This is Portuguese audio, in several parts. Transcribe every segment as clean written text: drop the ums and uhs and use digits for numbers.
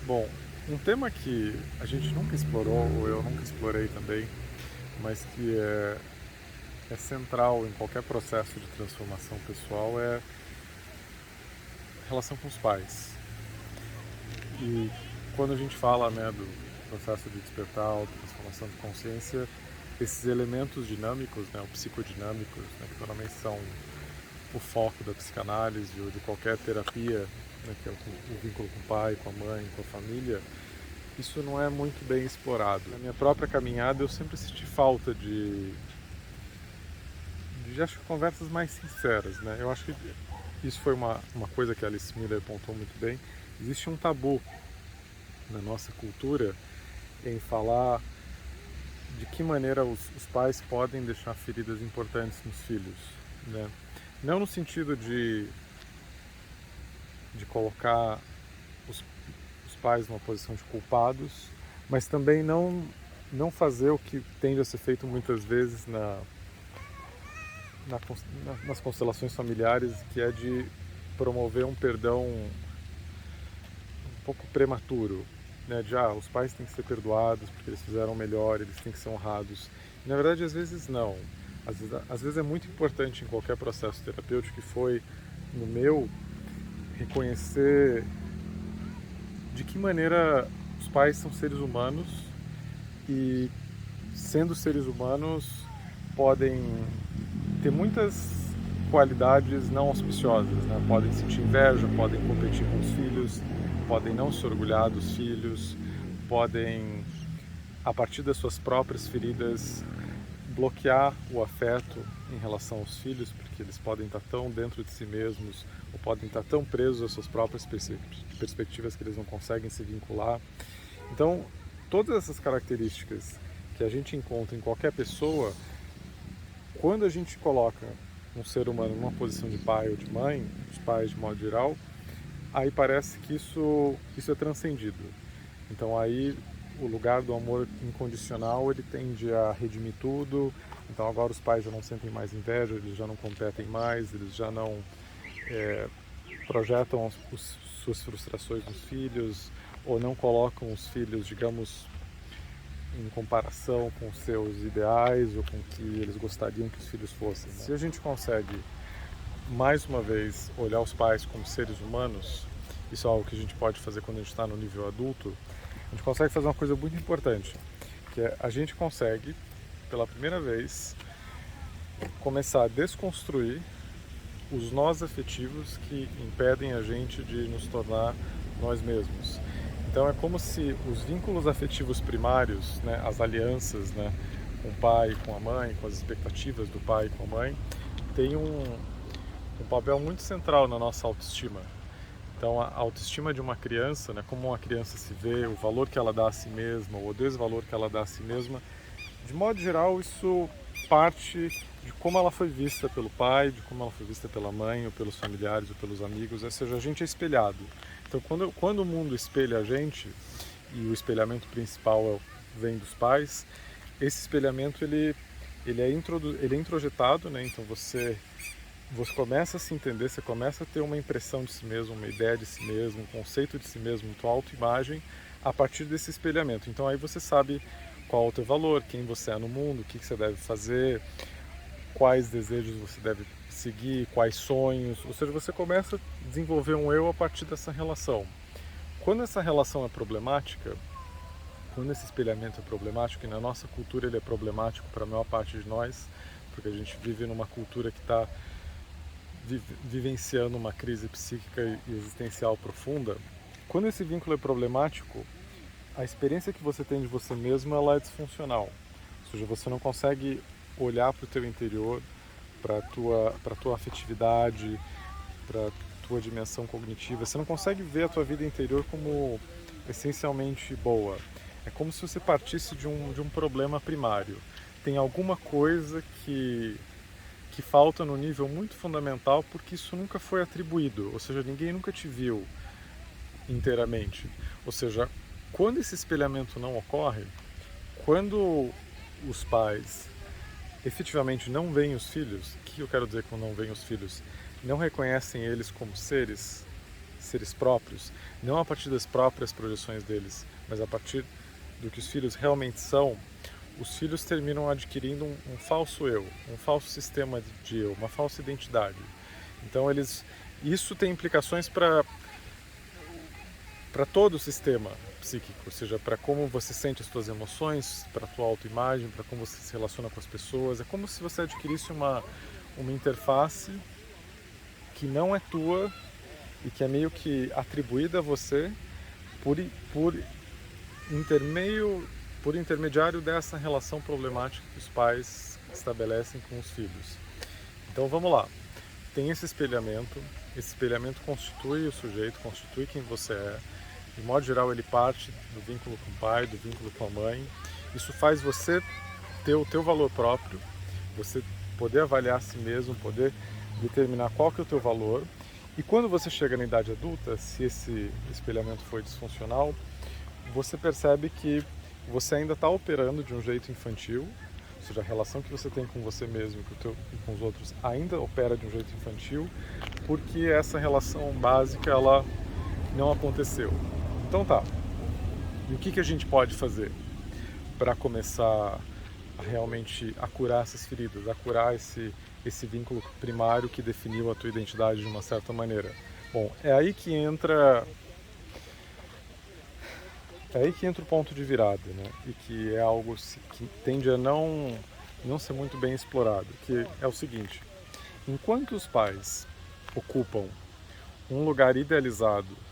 Bom, um tema que a gente nunca explorou, ou eu nunca explorei também, mas que é central em qualquer processo de transformação pessoal é a relação com os pais. E quando a gente fala, né, do processo de despertar, ou transformação de consciência, esses elementos dinâmicos, né, ou psicodinâmicos, né, que normalmente são o foco da psicanálise ou de qualquer terapia, né, que é o vínculo com o pai, com a mãe, com a família, isso não é muito bem explorado. Na minha própria caminhada eu sempre senti falta de acho que conversas mais sinceras, né? Eu acho que isso foi uma coisa que a Alice Miller apontou muito bem. Existe um tabu na nossa cultura em falar de que maneira os pais podem deixar feridas importantes nos filhos, né? Não no sentido de colocar os, os pais numa posição de culpados, mas também não fazer o que tende a ser feito muitas vezes nas constelações familiares, que é de promover um perdão um pouco prematuro, né? De os pais têm que ser perdoados porque eles fizeram o melhor, eles têm que ser honrados. E, na verdade, às vezes não. Às vezes é muito importante em qualquer processo terapêutico, que foi no meu, reconhecer de que maneira os pais são seres humanos e, sendo seres humanos, podem ter muitas qualidades não auspiciosas, né? Podem sentir inveja, podem competir com os filhos, podem não se orgulhar dos filhos, podem, a partir das suas próprias feridas, bloquear o afeto em relação aos filhos, porque eles podem estar tão dentro de si mesmos ou podem estar tão presos às suas próprias perspectivas que eles não conseguem se vincular. Então, todas essas características que a gente encontra em qualquer pessoa, quando a gente coloca um ser humano numa posição de pai ou de mãe, os pais de modo geral, aí parece que isso é transcendido. Então aí o lugar do amor incondicional, ele tende a redimir tudo. Então agora os pais já não sentem mais inveja, eles já não competem mais, eles já não projetam suas frustrações nos filhos, ou não colocam os filhos, digamos, em comparação com seus ideais ou com o que eles gostariam que os filhos fossem, né? Se a gente consegue, mais uma vez, olhar os pais como seres humanos, isso é algo que a gente pode fazer quando a gente está no nível adulto, a gente consegue fazer uma coisa muito importante, que é a gente consegue, pela primeira vez, começar a desconstruir os nós afetivos que impedem a gente de nos tornar nós mesmos. Então é como se os vínculos afetivos primários, né, as alianças, né, com o pai, com a mãe, com as expectativas do pai e com a mãe, têm um papel muito central na nossa autoestima. Então a autoestima de uma criança, né, como uma criança se vê, o valor que ela dá a si mesma, o desvalor que ela dá a si mesma, de modo geral isso parte de como ela foi vista pelo pai, de como ela foi vista pela mãe, ou pelos familiares, ou pelos amigos, ou seja, a gente é espelhado. Então quando o mundo espelha a gente, e o espelhamento principal vem dos pais, esse espelhamento ele é introjetado, né? Então você começa a se entender, você começa a ter uma impressão de si mesmo, uma ideia de si mesmo, um conceito de si mesmo, tua autoimagem, a partir desse espelhamento. Então aí você sabe qual é o teu valor, quem você é no mundo, o que você deve fazer, quais desejos você deve seguir, quais sonhos. Ou seja, você começa a desenvolver um eu a partir dessa relação. Quando essa relação é problemática, quando esse espelhamento é problemático, e na nossa cultura ele é problemático para a maior parte de nós, porque a gente vive numa cultura que está vivenciando uma crise psíquica e existencial profunda, quando esse vínculo é problemático, a experiência que você tem de você mesmo ela é disfuncional. Ou seja, você não consegue olhar para o teu interior, para a tua afetividade, para a tua dimensão cognitiva. Você não consegue ver a tua vida interior como essencialmente boa. É como se você partisse de um problema primário. Tem alguma coisa que falta no nível muito fundamental porque isso nunca foi atribuído, ou seja, ninguém nunca te viu inteiramente. Ou seja, quando esse espelhamento não ocorre, quando os pais efetivamente não veem os filhos, o que eu quero dizer com não veem os filhos? Não reconhecem eles como seres seres próprios, não a partir das próprias projeções deles, mas a partir do que os filhos realmente são, os filhos terminam adquirindo um falso eu, um falso sistema de eu, uma falsa identidade. Então isso tem implicações para todo o sistema psíquico, ou seja, para como você sente as suas emoções, para a tua autoimagem, para como você se relaciona com as pessoas. É como se você adquirisse uma interface que não é tua e que é meio que atribuída a você por intermediário dessa relação problemática que os pais estabelecem com os filhos. Então vamos lá, tem esse espelhamento constitui o sujeito, constitui quem você é. De modo geral, ele parte do vínculo com o pai, do vínculo com a mãe. Isso faz você ter o teu valor próprio, você poder avaliar a si mesmo, poder determinar qual que é o teu valor. E quando você chega na idade adulta, se esse espelhamento foi disfuncional, você percebe que você ainda está operando de um jeito infantil, ou seja, a relação que você tem com você mesmo e com os outros ainda opera de um jeito infantil, porque essa relação básica ela não aconteceu. Então tá, e o que a gente pode fazer para começar a realmente a curar essas feridas, a curar esse vínculo primário que definiu a tua identidade de uma certa maneira? Bom, é aí que entra o ponto de virada, né? E que é algo que tende a não ser muito bem explorado, que é o seguinte: enquanto os pais ocupam um lugar idealizado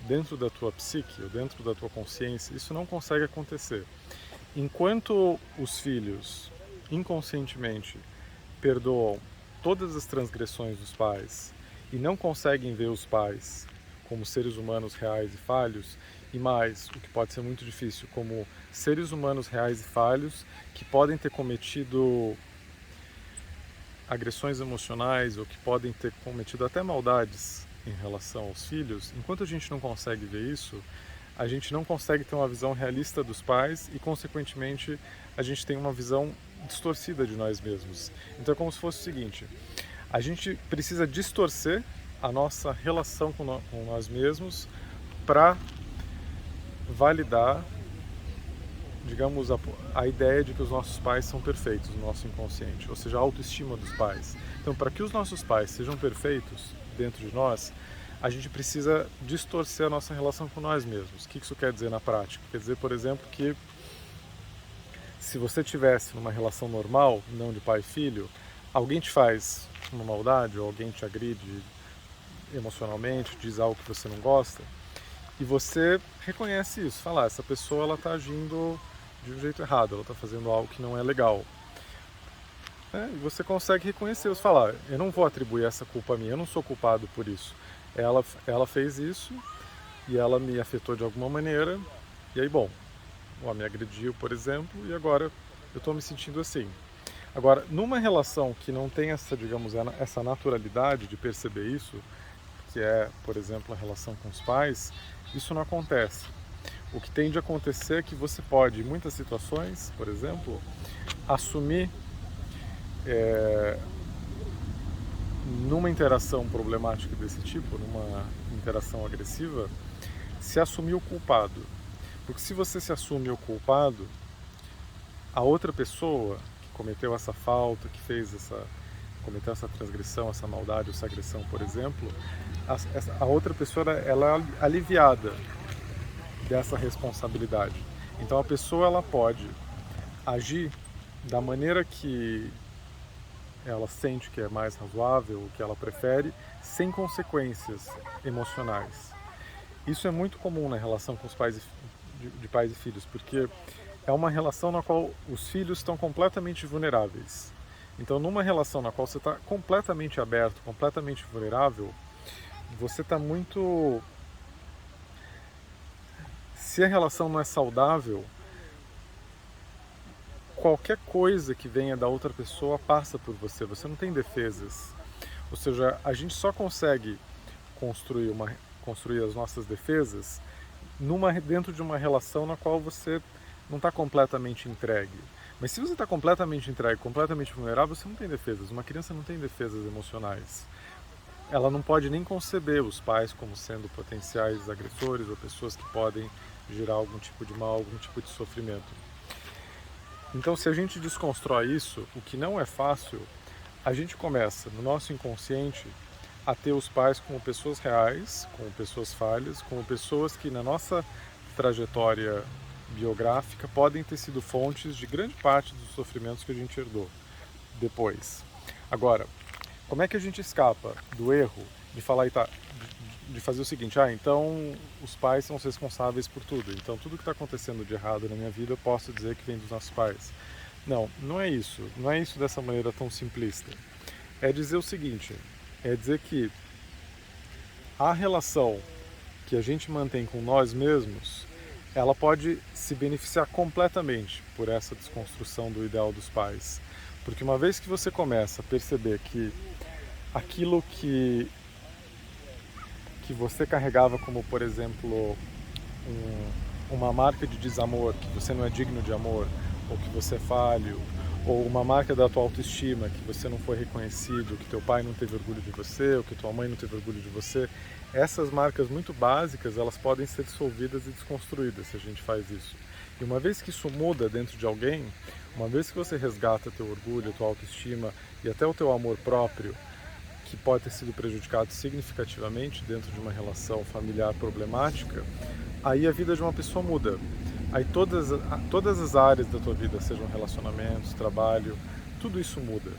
dentro da tua psique, ou dentro da tua consciência, isso não consegue acontecer. Enquanto os filhos, inconscientemente, perdoam todas as transgressões dos pais e não conseguem ver os pais como seres humanos reais e falhos, e mais, o que pode ser muito difícil, como seres humanos reais e falhos que podem ter cometido agressões emocionais ou que podem ter cometido até maldades em relação aos filhos, enquanto a gente não consegue ver isso, a gente não consegue ter uma visão realista dos pais e, consequentemente, a gente tem uma visão distorcida de nós mesmos. Então é como se fosse o seguinte: a gente precisa distorcer a nossa relação com nós mesmos para validar, digamos, a ideia de que os nossos pais são perfeitos no nosso inconsciente, ou seja, a autoestima dos pais. Então, para que os nossos pais sejam perfeitos dentro de nós, a gente precisa distorcer a nossa relação com nós mesmos. O que isso quer dizer na prática? Quer dizer, por exemplo, que se você tivesse numa relação normal, não de pai e filho, alguém te faz uma maldade, ou alguém te agride emocionalmente, diz algo que você não gosta, e você reconhece isso, fala, essa pessoa ela está agindo de um jeito errado, ela está fazendo algo que não é legal. E você consegue reconhecer isso, falar, eu não vou atribuir essa culpa a mim, eu não sou culpado por isso. Ela fez isso e ela me afetou de alguma maneira, e aí, bom, ela me agrediu, por exemplo, e agora eu estou me sentindo assim. Agora, numa relação que não tem essa, digamos, essa naturalidade de perceber isso, que é, por exemplo, a relação com os pais, isso não acontece. O que tende a acontecer é que você pode, em muitas situações, por exemplo, assumir numa interação problemática desse tipo, numa interação agressiva, se assumir o culpado. Porque se você se assume o culpado, a outra pessoa que cometeu essa falta, que cometeu essa transgressão, essa maldade, essa agressão, por exemplo, a outra pessoa ela é aliviada dessa responsabilidade. Então a pessoa ela pode agir da maneira que ela sente que é mais razoável, o que ela prefere, sem consequências emocionais. Isso é muito comum na relação com os pais de pais e filhos, porque é uma relação na qual os filhos estão completamente vulneráveis. Então, numa relação na qual você está completamente aberto, completamente vulnerável, você está muito... Se a relação não é saudável, qualquer coisa que venha da outra pessoa passa por você, você não tem defesas. Ou seja, a gente só consegue construir as nossas defesas dentro de uma relação na qual você não está completamente entregue. Mas se você está completamente entregue, completamente vulnerável, você não tem defesas. Uma criança não tem defesas emocionais. ela não pode nem conceber os pais como sendo potenciais agressores ou pessoas que podem gerar algum tipo de mal, algum tipo de sofrimento. Então, se a gente desconstrói isso, o que não é fácil, a gente começa, no nosso inconsciente, a ter os pais como pessoas reais, como pessoas falhas, como pessoas que na nossa trajetória biográfica podem ter sido fontes de grande parte dos sofrimentos que a gente herdou depois. Agora, como é que a gente escapa do erro de falar de fazer o seguinte: então os pais são os responsáveis por tudo, então tudo que está acontecendo de errado na minha vida eu posso dizer que vem dos nossos pais. Não, não é isso. Não é isso dessa maneira tão simplista. É dizer o seguinte: é dizer que a relação que a gente mantém com nós mesmos, ela pode se beneficiar completamente por essa desconstrução do ideal dos pais. Porque uma vez que você começa a perceber que aquilo que você carregava como, por exemplo, uma marca de desamor, que você não é digno de amor, ou que você é falho, ou uma marca da tua autoestima, que você não foi reconhecido, que teu pai não teve orgulho de você, ou que tua mãe não teve orgulho de você, essas marcas muito básicas, elas podem ser dissolvidas e desconstruídas se a gente faz isso. E uma vez que isso muda dentro de alguém, uma vez que você resgata teu orgulho, tua autoestima e até o teu amor próprio, que pode ter sido prejudicado significativamente dentro de uma relação familiar problemática, aí a vida de uma pessoa muda. Aí todas as áreas da tua vida, sejam relacionamentos, trabalho, tudo isso muda.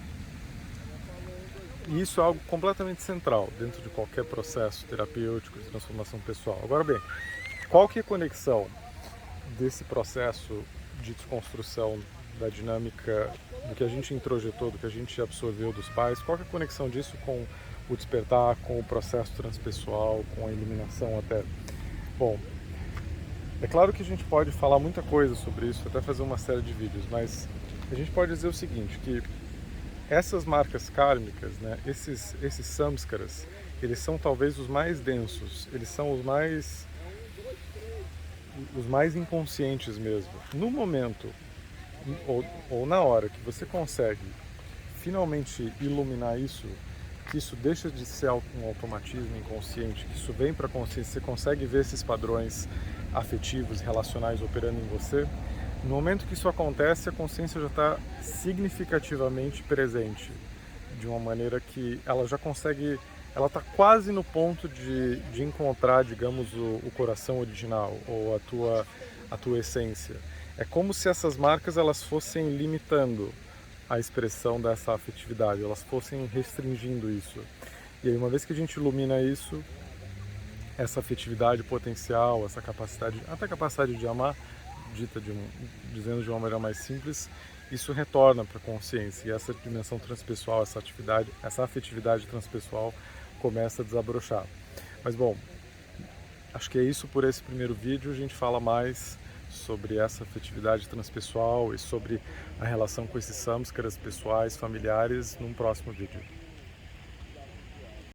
E isso é algo completamente central dentro de qualquer processo terapêutico de transformação pessoal. Agora bem, qual que é a conexão desse processo de desconstrução da dinâmica do que a gente introjetou, do que a gente absorveu dos pais? Qual que é a conexão disso com o despertar, com o processo transpessoal, com a iluminação até? Bom, é claro que a gente pode falar muita coisa sobre isso, até fazer uma série de vídeos, mas a gente pode dizer o seguinte, que essas marcas kármicas, né, esses samskaras, eles são talvez os mais densos, eles são os mais inconscientes mesmo. No momento, ou na hora que você consegue finalmente iluminar isso, que isso deixa de ser um automatismo inconsciente, que isso vem para a consciência, você consegue ver esses padrões afetivos e relacionais operando em você, no momento que isso acontece, a consciência já está significativamente presente, de uma maneira que ela já consegue, ela está quase no ponto de encontrar, digamos, o coração original, ou a tua essência. É como se essas marcas elas fossem limitando a expressão dessa afetividade, elas fossem restringindo isso. E aí, uma vez que a gente ilumina isso, essa afetividade potencial, essa capacidade, até a capacidade de amar, dizendo de uma maneira mais simples, isso retorna para a consciência e essa dimensão transpessoal, essa afetividade transpessoal começa a desabrochar. Mas bom, acho que é isso por esse primeiro vídeo. A gente fala mais sobre essa afetividade transpessoal e sobre a relação com esses samskaras pessoais, familiares, num próximo vídeo.